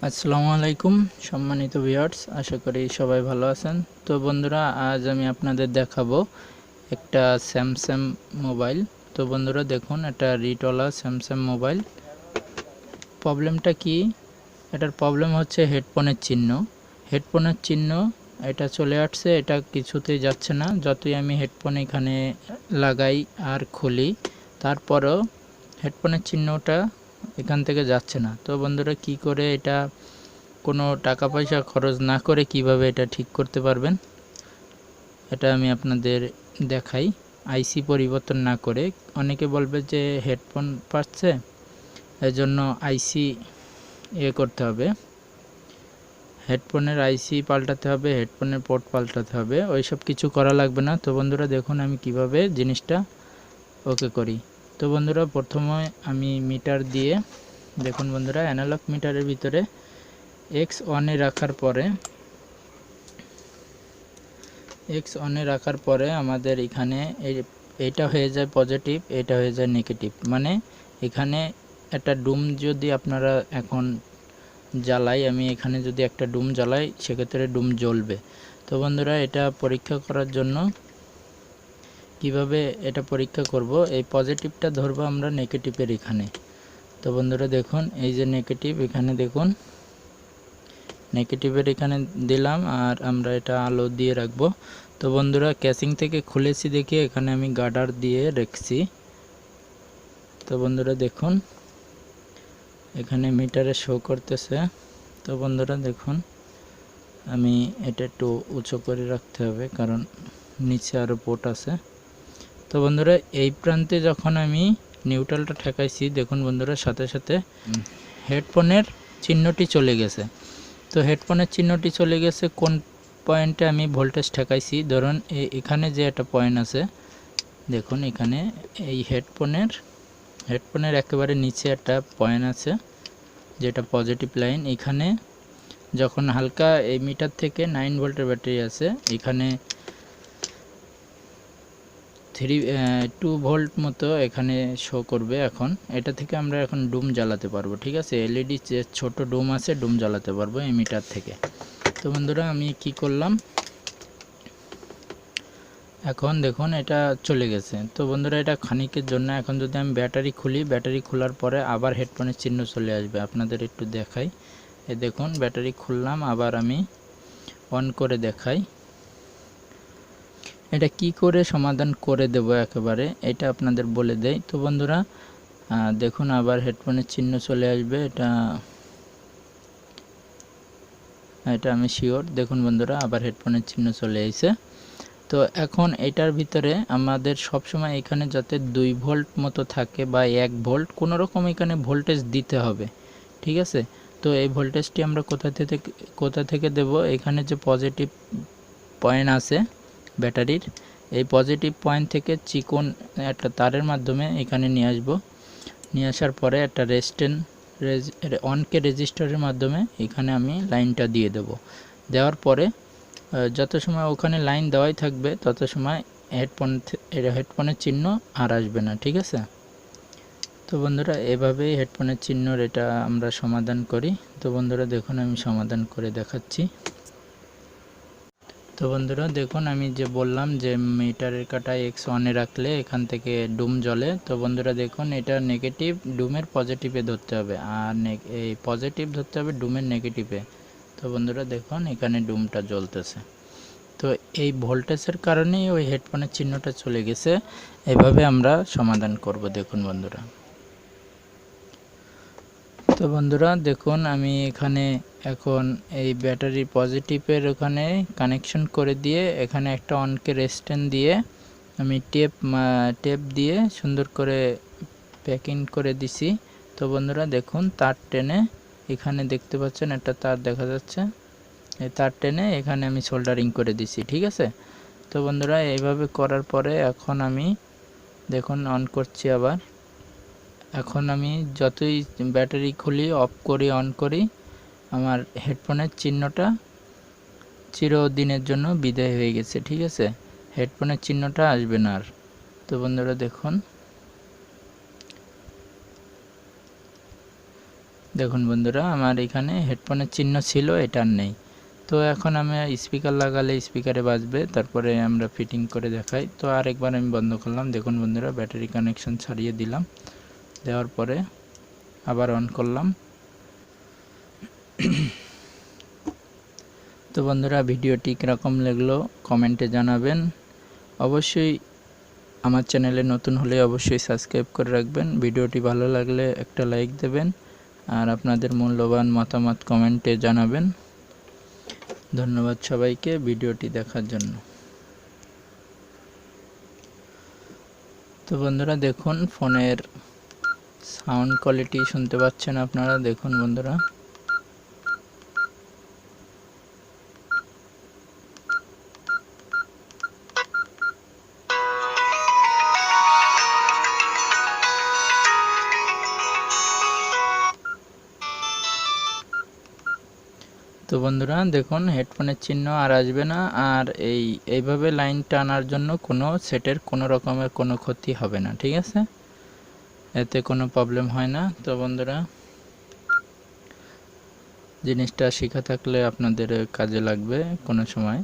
আসসালামু আলাইকুম সম্মানিত ভিউয়ার্স, আশা করি সবাই ভালো আছেন। তো বন্ধুরা, আজ আমি আপনাদের দেখাবো একটা স্যামসাং মোবাইল। তো বন্ধুরা দেখুন, এটা রিটওয়ালা স্যামসাং মোবাইল। প্রবলেমটা কি? এটার প্রবলেম হচ্ছে হেডফোনের চিহ্ন এটা চলে আসছে, এটা কিছুতেই যাচ্ছে না। যতই আমি হেডফোন এখানে লাগাই আর খুলি, তারপরেও হেডফোনের চিহ্নটা এখান থেকে যাচ্ছে না। তো বন্ধুরা, কি করে এটা কোনো টাকা পয়সা খরচ না করে কিভাবে এটা ঠিক করতে পারবেন, এটা আমি আপনাদের দেখাই। আইসি পরিবর্তন না করে। অনেকে বলবে যে হেডফোন পাচ্ছে, এজন্য আইসি করতে হবে, হেডফোনের আইসি পাল্টাতে হবে, হেডফোনের পোর্ট পাল্টাতে হবে। ওইসব কিছু করা লাগবে না। তো বন্ধুরা দেখুন আমি কিভাবে জিনিসটা ওকে করি। তো বন্ধুরা, প্রথমে আমি মিটার দিয়ে, দেখুন বন্ধুরা, অ্যানালগ মিটারের ভিতরে এক্স অনে রাখার পরে আমাদের এখানে এইটা হয়ে যায় পজিটিভ, এটা হয়ে যায় নেগেটিভ। মানে এখানে একটা ডুম যদি আপনারা এখন জ্বালাই, আমি এখানে যদি একটা ডুম জ্বালাই, সেক্ষেত্রে ডুম জ্বলবে। তো বন্ধুরা, এটা পরীক্ষা করার জন্য কিভাবে এটা পরীক্ষা করব, এই পজিটিভটা ধরবো আমরা নেগেটিভের এখানে। তো বন্ধুরা দেখুন, এই যে নেগেটিভ, এখানে দেখুন নেগেটিভের এখানে দিলাম, আর আমরা এটা আলো দিয়ে রাখবো। তো বন্ধুরা, ক্যাসিং থেকে খুলেছি দেখে এখানে আমি গার্ডার দিয়ে রেখেছি। তো বন্ধুরা দেখুন, এখানে মিটারে শো করতেছে। তো বন্ধুরা দেখুন, আমি এটা একটু উঁচু করে রাখতে হবে, কারণ নিচে আরও পোর্ট আছে। তো বন্ধুরা, এই প্রান্তে যখন আমি নিউট্রালটা ঠেকাইছি, দেখুন বন্ধুরা, সাথে সাথে হেডফোনের চিহ্নটি চলে গেছে। তো হেডফোনের চিহ্নটি চলে গেছে কোন পয়েন্টে আমি ভোল্টেজ ঠেকাইছি। ধরুন এখানে যে একটা পয়েন্ট আছে, দেখুন এখানে এই হেডফোনের একেবারে নিচে একটা পয়েন্ট আছে, যেটা পজিটিভ লাইন। এখানে যখন হালকা, এই মিটার থেকে 9 ভোল্টের ব্যাটারি আছে, এখানে 2 ভোল্ট মতো এখানে শো করবে। এখন এটা থেকে আমরা এখন ডুম জ্বালাতে পারবো, ঠিক আছে। এলইডি যে ছোট ডুম আছে, ডুম জ্বালাতে পারবো এই মিটার থেকে। তো বন্ধুরা, আমি কি করলাম, এখন দেখুন এটা চলে গেছে। তো বন্ধুরা, এটা খানিকের জন্য। এখন যদি আমি ব্যাটারি খুলি, ব্যাটারি খোলার পরে আবার হেডফোনের চিহ্ন চলে আসবে। আপনাদের একটু দেখাই, এই দেখুন ব্যাটারি খুললাম, আবার আমি অন করে দেখাই। এটা কি করে সমাধান করে দেব একেবারে, এটা আপনাদের বলে দেই। তো বন্ধুরা দেখুন, আবার হেডফোনের চিহ্ন চলে আসবে। এটা আমি শিওর। দেখুন বন্ধুরা, আবার হেডফোনের চিহ্ন চলে এসেছে। তো এখন এটার ভিতরে আমাদের সবসময় এখানে যাতে 2 ভোল্ট মতো থাকে বা 1 ভোল্ট, কোনো রকম এখানে ভোল্টেজ দিতে হবে, ঠিক আছে। তো এই ভোল্টেজটি আমরা কোথা থেকে দেব? এখানে যে পজিটিভ পয়েন্ট আছে ব্যাটারির, এই পজিটিভ পয়েন্ট থেকে চিকন একটা তারের মাধ্যমে এখানে নিয়ে আসব। নিয়ে আসার পরে একটা অনকে রেজিস্টারের মাধ্যমে এখানে আমি লাইনটা দিয়ে দেব। দেওয়ার পরে যত সময় ওখানে লাইন দেওয়াই থাকবে, তত সময় হেডফোনের চিহ্ন আর আসবে না, ঠিক আছে। তো বন্ধুরা, এভাবেই হেডফোনের চিহ্নর এটা আমরা সমাধান করি। তো বন্ধুরা দেখুন, আমি সমাধান করে দেখাচ্ছি। তো বন্ধুরা দেখুন, আমি যে বললাম যে মিটারের কাঁটা এক্স অনে রাখলে এখান থেকে ডুম জ্বলে। তো বন্ধুরা দেখুন, এটা নেগেটিভ ডুমের পজিটিভে ধরতে হবে, আর এই পজিটিভ ধরতে হবে ডুমের নেগেটিভে। তো বন্ধুরা দেখুন, এখানে ডুমটা জ্বলতেছে। তো এই ভোল্টেজের কারণেই ওই হেডফোনের চিহ্নটা চলে গেছে। এভাবে আমরা সমাধান করব, দেখুন বন্ধুরা। তো বন্ধুরা দেখুন, আমি এখানে এখন এই ব্যাটারি পজিটিভের ওখানে কানেকশন করে দিয়ে, এখানে একটা অনকে রেজিস্ট্যান্স দিয়ে আমি টেপ দিয়ে সুন্দর করে প্যাকিং করে দিছি। তো বন্ধুরা দেখুন, তার টেনে, এখানে দেখতে পাচ্ছেন একটা তার দেখা যাচ্ছে, এই তার টেনে এখানে আমি সোল্ডারিং করে দিছি, ঠিক আছে। তো বন্ধুরা, এইভাবে করার পরে এখন আমি দেখুন অন করছি আবার। এখন আমি যতই ব্যাটারি খুলি, অফ করি, অন করি, আমার হেডফোনের চিহ্নটা চিরদিনের জন্য বিদায় হয়ে গেছে, ঠিক আছে। হেডফোনের চিহ্নটা আসবে না আর। তো বন্ধুরা দেখুন, দেখুন বন্ধুরা, আমার এখানে হেডফোনের চিহ্ন ছিল, এটা আর নেই। তো এখন আমি স্পিকার লাগালে স্পিকারে বাজবে, তারপরে আমরা ফিটিং করে দেখাই। তো আরেকবার আমি বন্ধ করলাম। দেখুন বন্ধুরা, ব্যাটারি কানেকশন ছাড়িয়ে দিলাম, দেওয়ার পরে আবার অন করলাম। তো বন্ধুরা, ভিডিওটি কীরকম লাগলো কমেন্টে জানাবেন। অবশ্যই আমার চ্যানেলে নতুন হলে অবশ্যই সাবস্ক্রাইব করে রাখবেন। ভিডিওটি ভালো লাগলে একটা লাইক দেবেন, আর আপনাদের মূল্যবান মতামত কমেন্টে জানাবেন। ধন্যবাদ সবাইকে ভিডিওটি দেখার জন্য। তো বন্ধুরা দেখুন, ফোনের সাউন্ড কোয়ালিটি শুনতে পাচ্ছেন আপনারা। দেখুন বন্ধুরা, তো বন্ধুরা দেখুন, হেডফোনের চিহ্ন আর আসবে না। আর এইভাবে লাইন টানার জন্য কোনো সেটের কোনো রকমের কোনো ক্ষতি হবে না, ঠিক আছে? এতে কোনো প্রবলেম হয় না। তো বন্ধুরা, জিনিসটা শেখা থাকলে আপনাদের কাজে লাগবে কোনো সময়।